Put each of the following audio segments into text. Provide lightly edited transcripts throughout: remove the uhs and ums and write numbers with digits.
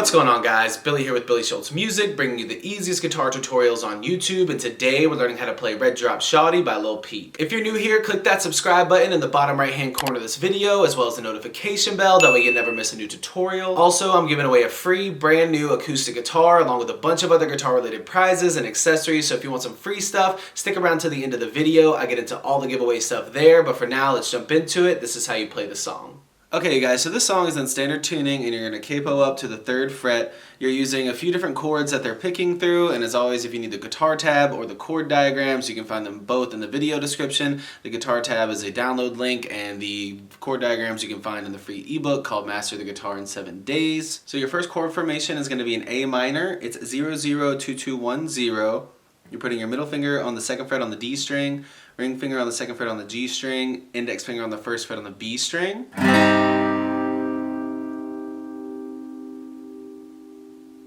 What's going on, guys? Billy here with billyshultzmusic, bringing you the easiest guitar tutorials on YouTube, and today we're learning how to play Red Drop Shawty by Lil Peep. If you're new here, click that subscribe button in the bottom right hand corner of this video, as well as the notification bell, that way you never miss a new tutorial. Also, I'm giving away a free brand new acoustic guitar along with a bunch of other guitar related prizes and accessories, so if you want some free stuff, stick around to the end of the video. I get into all the giveaway stuff there, but for now, let's jump into it. This is how you play the song. Okay, you guys, so this song is in standard tuning, and you're going to capo up to the 3rd fret. You're using a few different chords that they're picking through, and as always, if you need the guitar tab or the chord diagrams, you can find them both in the video description. The guitar tab is a download link, and the chord diagrams you can find in the free ebook called Master the Guitar in 7 Days. So your first chord formation is going to be an A minor. It's 0-0-2-2-1-0. You're putting your middle finger on the 2nd fret on the D string, ring finger on the 2nd fret on the G string, index finger on the 1st fret on the B string.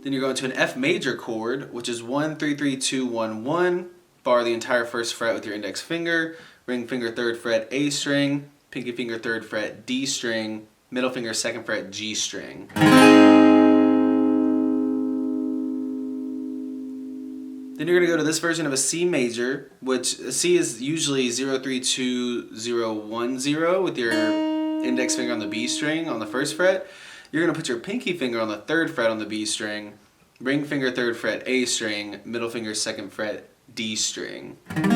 Then you're going to an F major chord, which is 1-3-3-2-1-1. Bar the entire 1st fret with your index finger, ring finger 3rd fret A string, pinky finger 3rd fret D string, middle finger 2nd fret G string. Then you're going to go to this version of a C major, which C is usually 0-3-2-0-1-0 with your index finger on the B string on the 1st fret. You're going to put your pinky finger on the 3rd fret on the B string, ring finger 3rd fret A string, middle finger 2nd fret D string. And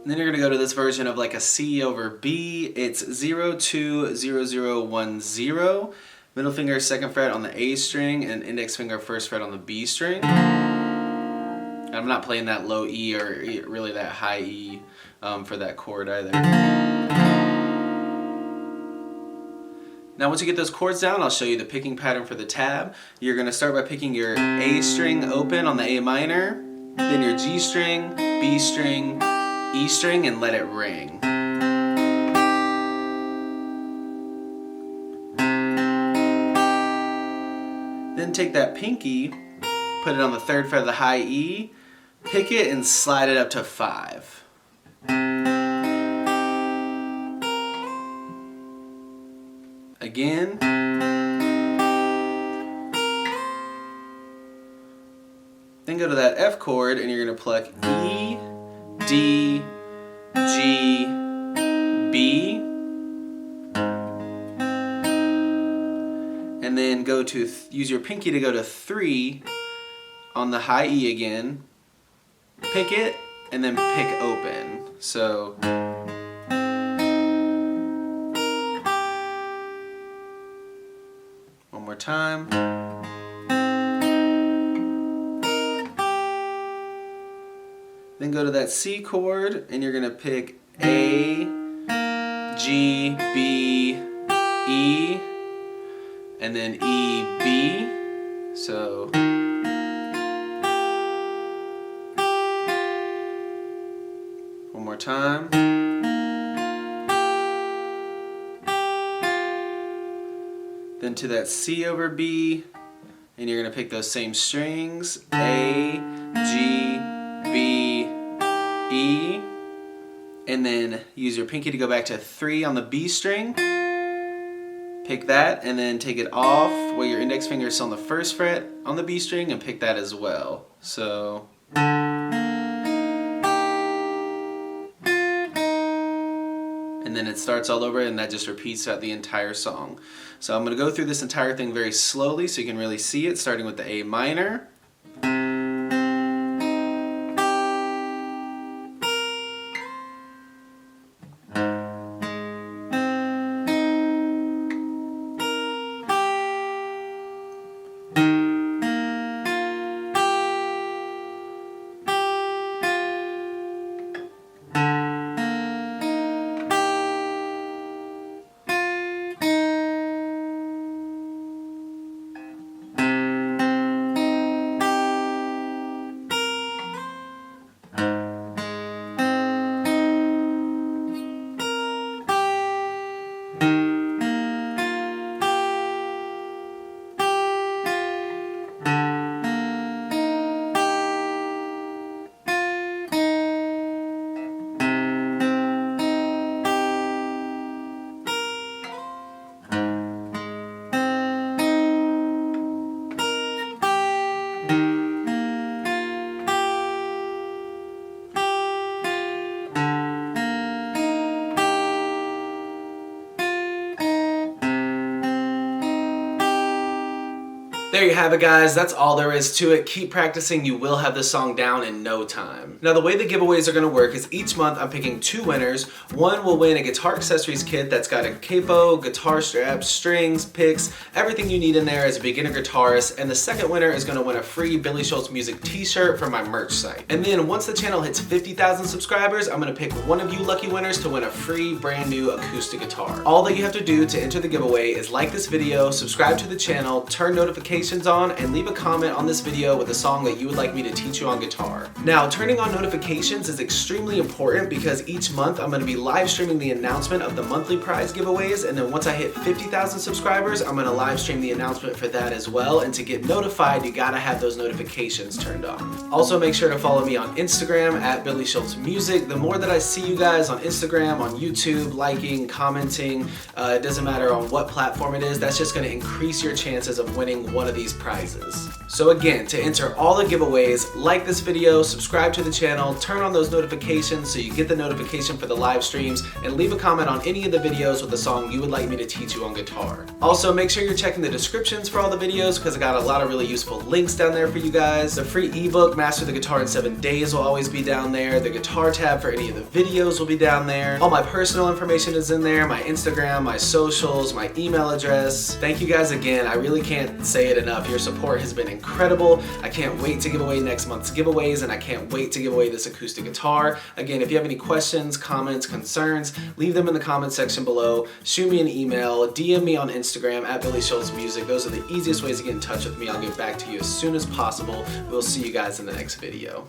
then you're going to go to this version of like a C over B. It's 0-2-0-0-1-0. Middle finger 2nd fret on the A string and index finger 1st fret on the B string. And I'm not playing that low E or really that high E for that chord either. Now once you get those chords down, I'll show you the picking pattern for the tab. You're going to start by picking your A string open on the A minor, then your G string, B string, E string, and let it ring. Then take that pinky, put it on the 3rd fret of the high E, pick it and slide it up to 5. Again. Then go to that F chord and you're going to pluck E, D, G, B. And then go to use your pinky to go to 3 on the high E again, pick it, and then pick open. So one more time. Then go to that C chord and you're going to pick A, G, B, E, and then E, B. So one more time. Then to that C over B, and you're going to pick those same strings, A, G, B, E, and then use your pinky to go back to 3 on the B string. Pick that and then take it off while your index finger is on the 1st fret on the B string and pick that as well. So and then it starts all over and that just repeats throughout the entire song. So I'm going to go through this entire thing very slowly so you can really see it, starting with the A minor. There you have it, guys. That's all there is to it. Keep practicing. You will have this song down in no time. Now, the way the giveaways are going to work is each month I'm picking 2 winners. One will win a guitar accessories kit that's got a capo, guitar straps, strings, picks, everything you need in there as a beginner guitarist. And the second winner is going to win a free Billy Schultz Music t-shirt from my merch site. And then once the channel hits 50,000 subscribers, I'm going to pick one of you lucky winners to win a free brand new acoustic guitar. All that you have to do to enter the giveaway is like this video, subscribe to the channel, turn notifications on, and leave a comment on this video with a song that you would like me to teach you on guitar. Now, turning on notifications is extremely important because each month I'm going to be live streaming the announcement of the monthly prize giveaways, and then once I hit 50,000 subscribers, I'm going to live stream the announcement for that as well. And to get notified, you gotta have those notifications turned on. Also, make sure to follow me on Instagram at billyshultzmusic. The more that I see you guys on Instagram, on YouTube, liking, commenting, it doesn't matter on what platform it is, that's just going to increase your chances of winning one of these prizes. So again, to enter all the giveaways, like this video, subscribe to the channel, turn on those notifications so you get the notification for the live streams, and leave a comment on any of the videos with a song you would like me to teach you on guitar. Also, make sure you're checking the descriptions for all the videos because I got a lot of really useful links down there for you guys. The free ebook, Master the Guitar in 7 Days, will always be down there. The guitar tab for any of the videos will be down there. All my personal information is in there, my Instagram, my socials, my email address. Thank you guys again. I really can't say it enough. Your support has been incredible. I can't wait to give away next month's giveaways, and I can't wait to give away this acoustic guitar. Again, if you have any questions, comments, concerns, leave them in the comment section below. Shoot me an email, DM me on Instagram at billyshultzmusic. Those are the easiest ways to get in touch with me. I'll get back to you as soon as possible. We'll see you guys in the next video.